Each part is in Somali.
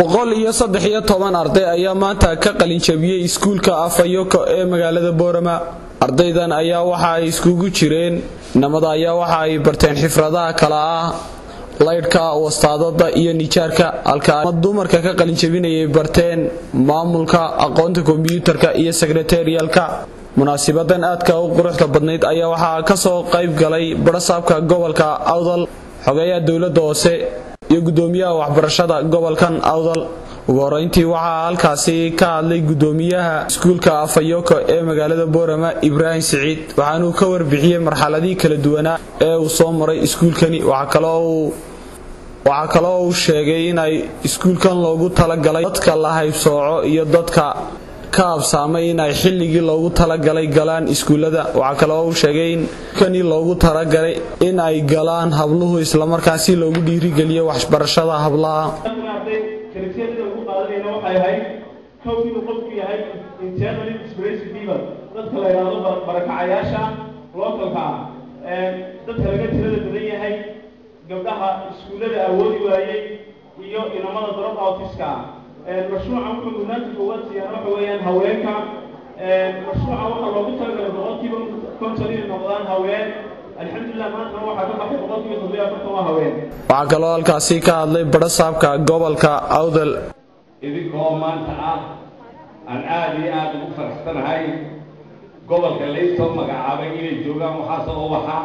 113 arday ayaa maanta ka qalin jabiyay iskuulka Afayoko ee magaalada Boorama. Ardaydan ayaa waxa ay iskugu jireen namada ayaa waxa ay barteen xifradaha kala ah laydhka, wastaadada iyo nijaarka, halka dumarka ka qalin jabinayay barteen maamulka, aqoonta kombiyuutarka iyo secretarialka. Munaasibadan aadka u quruxda badneyd ayaa waxa ka soo qayb galay barasaabka gobolka Awdal, xogayaha dawladda hoose iyo gudoomiyaha waxbarashada gobolkan Awdal. ugu horeyntii waxa halkaasi ka hadlay gudoomiyaha iskuulka Afayoko ee magaalada Boorama, Ibrahim Saciid, waxaana uu ka warbixiyay marxaladii kala duwan ee uu soo maray iskuulkani. waxa kale oo uu sheegay in ay iskuulkan loogu talagalay dadka la haybsooco iyo dadka ka absaamay in ay xilligii loogu talagalay galaan iskuulada. waxa kale oo uu sheegay in kani loogu talagalay in ay galaan habluhu isla markaasina loogu dhiirigeliyo waxbarashada hablaha. كوني قلت في هاي internal inspiration people dadka la yiraahdo barakacayaasha localka dadka laga tirada badan yahay gabdhaha iskuulada awoodi waayay iyo inamada drop outska mashruuca wuxuu munaasib u yahay waxa weeyaan haweenka mashruuca waxa loogu talagalay boqolkiiba 50 noqdaan haween. alxamdulillah maanta waxa ka baxay boqolkiiba 70 haween. waxa kale oo halkaasi ka hadlay barasaabka gobolka Awdal. idinkoo maanta aan aad iyo aad ugu faraxsanahay gobolka laysoo magacaabay inay joogaan waxaas oo waxa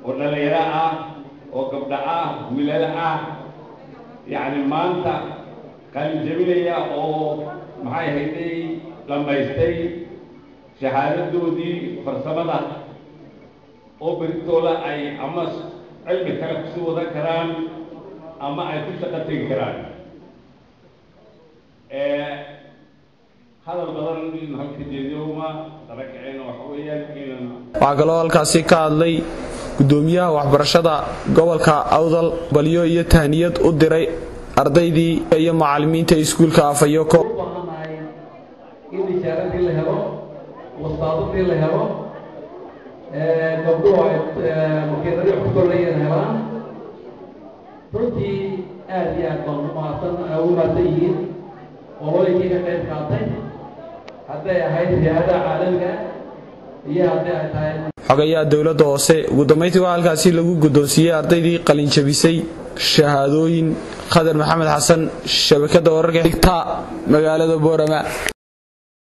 oo dhalinyaro ah oo gabdho ah wiilal ah yacni maanta qalin jabinaya oo maxay hayday dhammaystay shahaadadoodii farsamada oo beritooda ay ama cilmi kale kusii wadan karaan ama ay ku shaqo tegi karaan. waxaa kaloo halkaasi ka hadlay gudoomiyaha waxbarashada gobolka Awdal, balyo iyo tahniyad u diray ardaydii iyo macallimiinta iskuulka Afayoko. in nijaaradii la helo, wastaadadii la helo, gabdhuhu ay makiinadii wax ku korlayeen helaan. runtii aad iyo aad baan ugu mahadsan yihiin olooyinkii ka qayb qaatay, hadday ahayd hay'adaha caalamiga iyo hadday ay tahay xogayaha dawladda hoose. ugu dambeyntii waxaa halkaasi lagu guddoonsiiyey ardaydii qalin jabisay shahaadooyin. Khadar Maxamed Xasan, shabakadda wararka xigta magaalada Boorama.